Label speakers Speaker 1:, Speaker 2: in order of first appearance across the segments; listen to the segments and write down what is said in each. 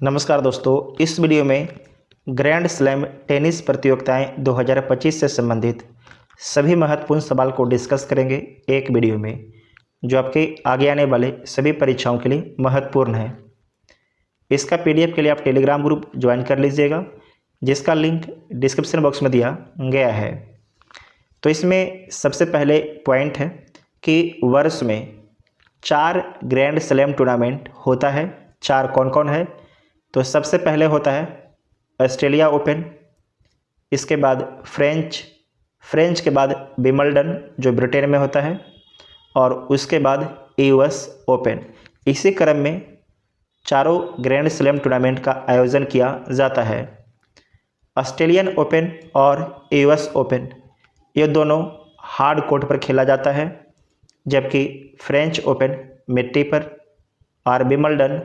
Speaker 1: नमस्कार दोस्तों, इस वीडियो में ग्रैंड स्लैम टेनिस प्रतियोगिताएं 2025 से संबंधित सभी महत्वपूर्ण सवाल को डिस्कस करेंगे एक वीडियो में, जो आपके आगे आने वाले सभी परीक्षाओं के लिए महत्वपूर्ण है। इसका पीडीएफ के लिए आप टेलीग्राम ग्रुप ज्वाइन कर लीजिएगा, जिसका लिंक डिस्क्रिप्शन बॉक्स में दिया गया है। तो इसमें सबसे पहले पॉइंट है कि वर्ष में 4 ग्रैंड स्लैम टूर्नामेंट होता है। 4 कौन कौन है? तो सबसे पहले होता है ऑस्ट्रेलिया ओपन, इसके बाद फ्रेंच के बाद विंबलडन जो ब्रिटेन में होता है, और उसके बाद यूएस ओपन। इसी क्रम में चारों ग्रैंड स्लैम टूर्नामेंट का आयोजन किया जाता है। ऑस्ट्रेलियन ओपन और यूएस ओपन ये दोनों हार्ड कोर्ट पर खेला जाता है, जबकि फ्रेंच ओपन मिट्टी पर और विंबलडन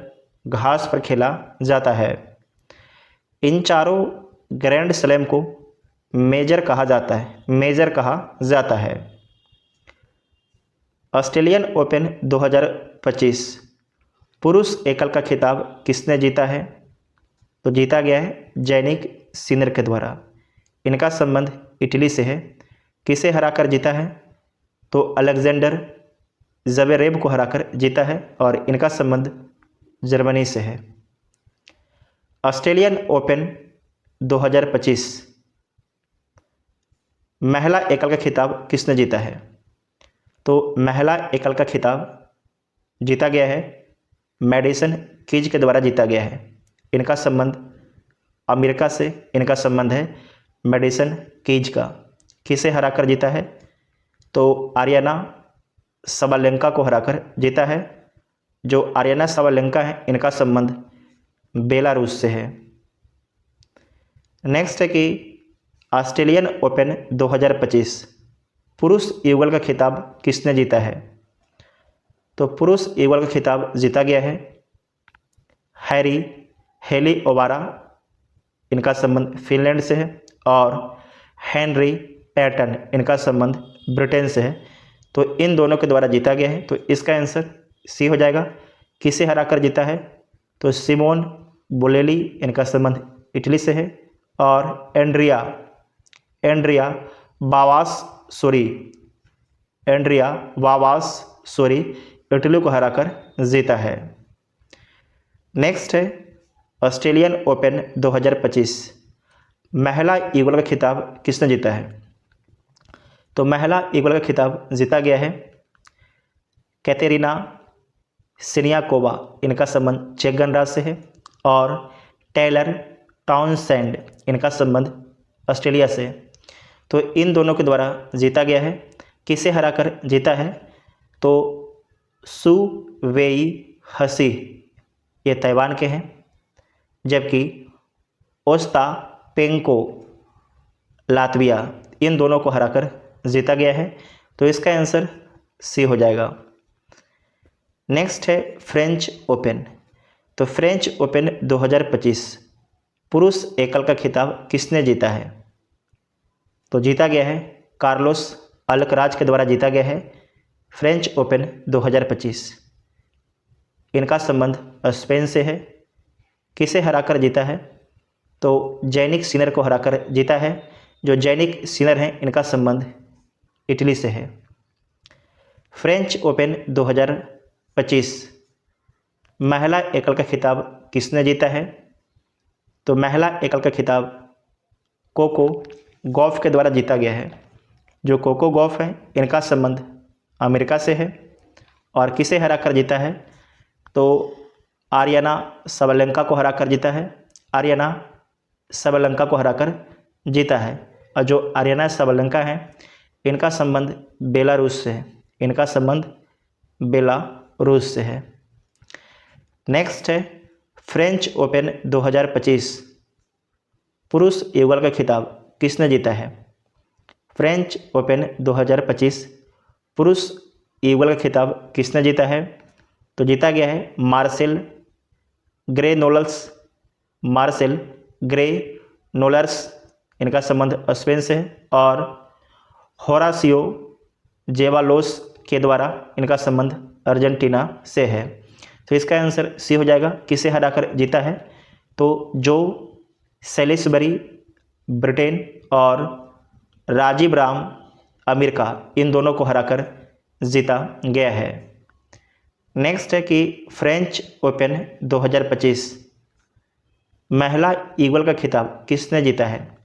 Speaker 1: घास पर खेला जाता है। इन चारों ग्रैंड स्लैम को मेजर कहा जाता है। ऑस्ट्रेलियन ओपन 2025 पुरुष एकल का खिताब किसने जीता है? तो जीता गया है जैनिक सिनर के द्वारा। इनका संबंध इटली से है। किसे हराकर जीता है? तो अलेक्जेंडर ज़वेरेव को हराकर जीता है, और इनका संबंध जर्मनी से है। ऑस्ट्रेलियन ओपन 2025 महिला एकल का खिताब किसने जीता है? तो महिला एकल का खिताब जीता गया है मैडिसन कीज के द्वारा जीता गया है। इनका संबंध अमेरिका से इनका संबंध है मैडिसन कीज का। किसे हराकर जीता है? तो आरियाना सबालेंका को हराकर जीता है। जो आरियाना सबालेंका है, इनका संबंध बेलारूस से है। नेक्स्ट है कि ऑस्ट्रेलियन ओपन 2025 पुरुष युगल का खिताब किसने जीता है? तो पुरुष युगल का खिताब जीता गया है हेली ओबारा, इनका संबंध फिनलैंड से है, और हेनरी पैटन, इनका संबंध ब्रिटेन से है। तो इन दोनों के द्वारा जीता गया है। तो इसका आंसर सी हो जाएगा। किसे हराकर जीता है? तो सिमोन बोलेली, इनका संबंध इटली से है, और एंड्रिया वावास सोरी इटली को हराकर जीता है। नेक्स्ट है ऑस्ट्रेलियन ओपन 2025 महिला युगल का खिताब किसने जीता है? तो महिला युगल का खिताब जीता गया है कैटेरिना सिनियाकोवा, इनका संबंध चेक गणराज्य से है, और टेलर टाउनसेंड, इनका संबंध ऑस्ट्रेलिया से है। तो इन दोनों के द्वारा जीता गया है। किसे हराकर जीता है? तो सु वेई हसी, ये ताइवान के हैं, जबकि ओस्तापेंको लातविया, इन दोनों को हराकर जीता गया है। तो इसका आंसर सी हो जाएगा। नेक्स्ट है फ्रेंच ओपन। तो फ्रेंच ओपन 2025 पुरुष एकल का खिताब किसने जीता है? तो जीता गया है कार्लोस अल्कराज के द्वारा जीता गया है फ्रेंच ओपन 2025। इनका संबंध स्पेन से है। किसे हराकर जीता है? तो जैनिक सिनर को हराकर जीता है। जो जैनिक सिनर हैं, इनका संबंध इटली से है। फ्रेंच ओपन 2025 महिला एकल का खिताब किसने जीता है? तो महिला एकल का खिताब कोको गॉफ के द्वारा जीता गया है। जो कोको गॉफ है, इनका संबंध अमेरिका से है, और किसे हराकर जीता है? तो आरियाना सबालेंका को हराकर जीता है। और जो आरियाना सबालेंका है, इनका संबंध बेलारूस से है। नेक्स्ट है फ्रेंच ओपन 2025 पुरुष युगल का खिताब किसने जीता है? फ्रेंच ओपन 2025 पुरुष युगल का खिताब किसने जीता है? तो जीता गया है मार्सेल ग्रे नोलर्स, इनका संबंध स्पेन से है, और होरासियो जेवालोस के द्वारा इनका संबंध अर्जेंटीना से है। तो इसका आंसर सी हो जाएगा। किसे हराकर जीता है? तो जो सेलिसबरी ब्रिटेन और राजीव राम अमेरिका, इन दोनों को हराकर जीता गया है। नेक्स्ट है कि फ्रेंच ओपन 2025 महिला ईगल का खिताब किसने जीता है?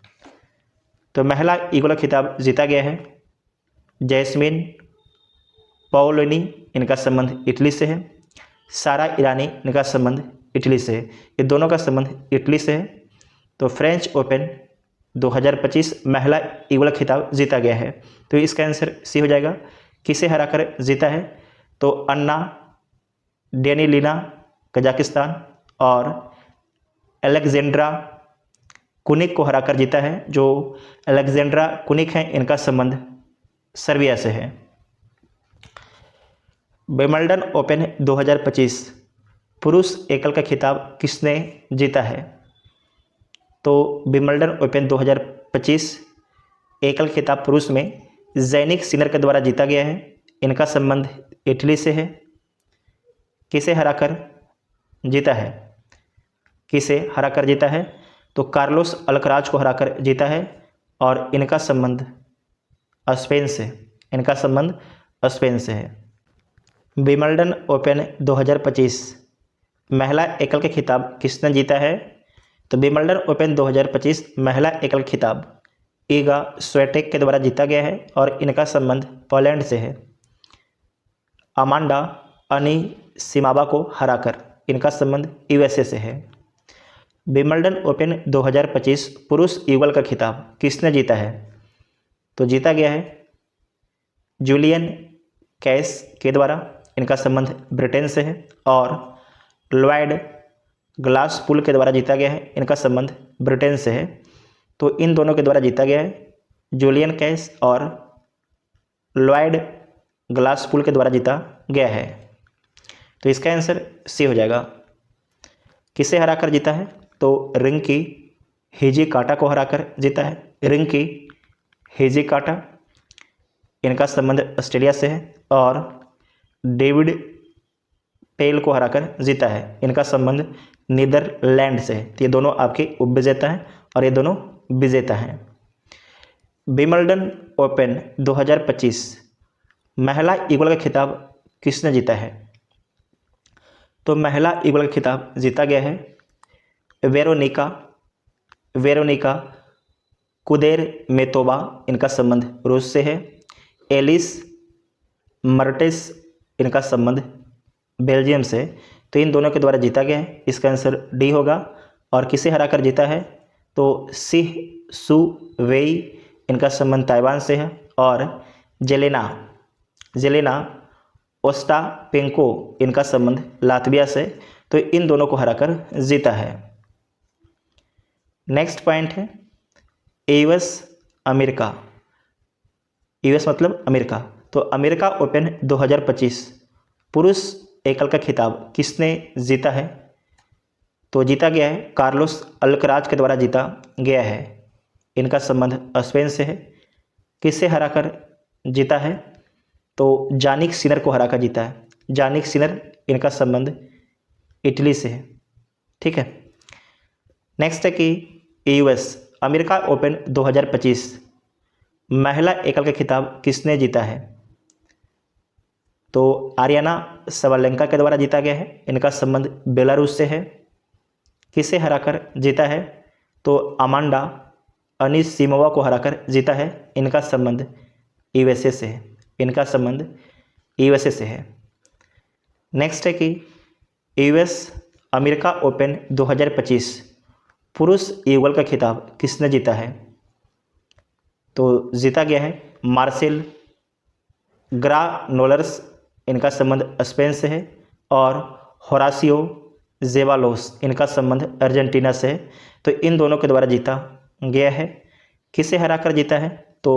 Speaker 1: तो महिला ईगल का खिताब जीता गया है जैस्मिन पाओलिनी, इनका संबंध इटली से है। सारा ईरानी, इनका संबंध इटली से है। ये दोनों का संबंध इटली से है। तो फ्रेंच ओपन 2025 महिला ईगल खिताब जीता गया है। तो इसका आंसर सी हो जाएगा। किसे हराकर जीता है? तो अन्ना डेनिलिना कजाकिस्तान और अलेक्जेंड्रा कुनिक को हराकर जीता है। जो अलेक्जेंड्रा कुनिक हैं, इनका संबंध सर्बिया से है। विंबलडन ओपन 2025 पुरुष एकल का खिताब किसने जीता है? तो विंबलडन ओपन 2025 एकल खिताब पुरुष में ज़ैनिक सिनर के द्वारा जीता गया है। इनका संबंध इटली से है। किसे हराकर जीता है? किसे हराकर जीता है? तो कार्लोस अल्कराज को हराकर जीता है और इनका संबंध स्पेन से, इनका संबंध स्पेन से है। विंबलडन ओपन 2025 महिला एकल के खिताब किसने जीता है? तो विंबलडन ओपन 2025 महिला एकल खिताब ईगा स्वेटेक के द्वारा जीता गया है और इनका संबंध पोलैंड से है। अमांडा अनीसिमावा को हराकर इनका संबंध यूएसए से है। विंबलडन ओपन 2025 पुरुष युगल का खिताब किसने जीता है? तो जीता गया है जूलियन कैस के द्वारा, इनका संबंध ब्रिटेन से है। और लॉयड ग्लासपुल के द्वारा जीता गया है, इनका संबंध ब्रिटेन से है। तो इन दोनों के द्वारा जीता गया है, जूलियन कैस और लॉयड ग्लासपुल के द्वारा जीता गया है। तो इसका आंसर सी हो जाएगा। किसे हराकर जीता है? तो रिंकी हिजिकाटा को हराकर जीता है। रिंकी हिजिकाटा, इनका संबंध ऑस्ट्रेलिया से है। और डेविड पेल को हराकर जीता है, इनका संबंध नीदरलैंड से है। तो ये दोनों आपके उपविजेता हैं और ये दोनों विजेता हैं। विंबलडन ओपन 2025 महिला ईगल का खिताब किसने जीता है? तो महिला ईगल का खिताब जीता गया है वेरोनिका कुदेरमेतोवा, इनका संबंध रूस से है। एलिस मर्टेस, इनका संबंध बेल्जियम से। तो इन दोनों के द्वारा जीता गया है, इसका आंसर डी होगा। और किसे हराकर जीता है? तो सिह सु वेई, इनका संबंध ताइवान से है। और जेलेना ओस्टापेंको, इनका संबंध लातविया से। तो इन दोनों को हराकर जीता है। नेक्स्ट पॉइंट है यूएस अमेरिका। यूएस मतलब अमेरिका। तो अमेरिका ओपन 2025 पुरुष एकल का खिताब किसने जीता है? तो जीता गया है कार्लोस अल्कराज के द्वारा जीता गया है, इनका संबंध स्पेन से है। किससे हराकर जीता है? तो जानिक सिनर को हराकर जीता है। जानिक सिनर, इनका संबंध इटली से है। ठीक है। नेक्स्ट है कि यूएस अमेरिका ओपन 2025 महिला एकल का खिताब किसने जीता है? तो आर्याना सवालेंका के द्वारा जीता गया है, इनका संबंध बेलारूस से है। किसे हराकर जीता है? तो अमांडा अनीसिमोवा को हराकर जीता है, इनका संबंध यूएसए से है। इनका संबंध यूएसए से है। नेक्स्ट है कि यूएस अमेरिका ओपन 2025 पुरुष युगल का खिताब किसने जीता है? तो जीता गया है मार्सेल ग्रानोलर्स, इनका संबंध स्पेन से है। और होरासियो जेवालोस, इनका संबंध अर्जेंटीना से है। तो इन दोनों के द्वारा जीता गया है। किसे हराकर जीता है? तो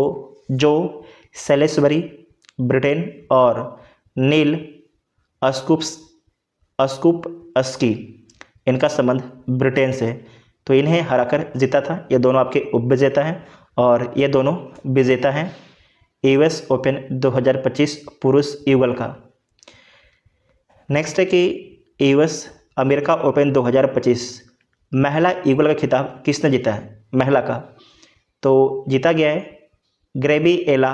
Speaker 1: जो सेलेसबरी ब्रिटेन और नील अस्कुपस्की, इनका संबंध ब्रिटेन से है। तो इन्हें हराकर जीता था। ये दोनों आपके उपविजेता हैं और ये दोनों विजेता हैं यूएस ओपन 2025 पुरुष युगल का। नेक्स्ट है कि यूएस अमेरिका ओपन 2025 महिला युगल का खिताब किसने जीता है महिला का? तो जीता गया है ग्रेबिएला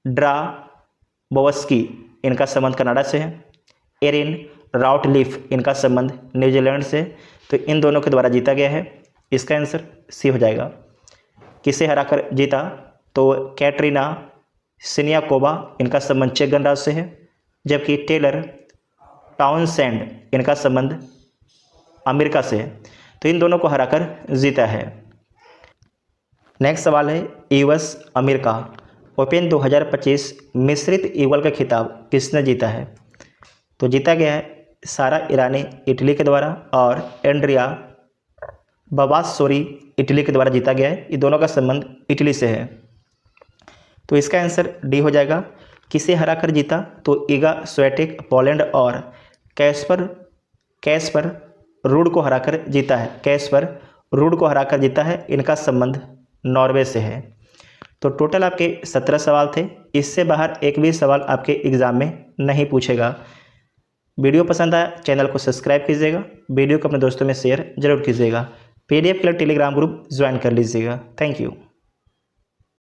Speaker 1: ड्राबोवस्की, इनका संबंध कनाडा से है। एरिन राउटलिफ, इनका संबंध न्यूजीलैंड से। तो इन दोनों के द्वारा जीता गया है। इसका आंसर सी हो जाएगा। किसे हराकर जीता? तो कैटरीना सिनियाकोवा, इनका संबंध चेक गणराज्य से है। जबकि टेलर टाउनसेंड, इनका संबंध अमेरिका से है। तो इन दोनों को हराकर जीता है। नेक्स्ट सवाल है यूएस अमेरिका ओपन 2025 मिश्रित युगल का खिताब किसने जीता है? तो जीता गया है सारा ईरानी इटली के द्वारा और एंड्रिया बाबासोरी इटली के द्वारा जीता गया है। ये दोनों का संबंध इटली से है। तो इसका आंसर डी हो जाएगा। किसे हराकर जीता? तो ईगा स्वेटिक पोलैंड और कैस्पर रूड को हराकर जीता है। कैस्पर रूड को हराकर जीता है। इनका संबंध नॉर्वे से है। तो टोटल आपके 17 सवाल थे। इससे बाहर एक भी सवाल आपके एग्ज़ाम में नहीं पूछेगा। वीडियो पसंद आया चैनल को सब्सक्राइब कीजिएगा, वीडियो को अपने दोस्तों में शेयर जरूर कीजिएगा। PDF के लिए टेलीग्राम ग्रुप ज्वाइन कर लीजिएगा। Thank you.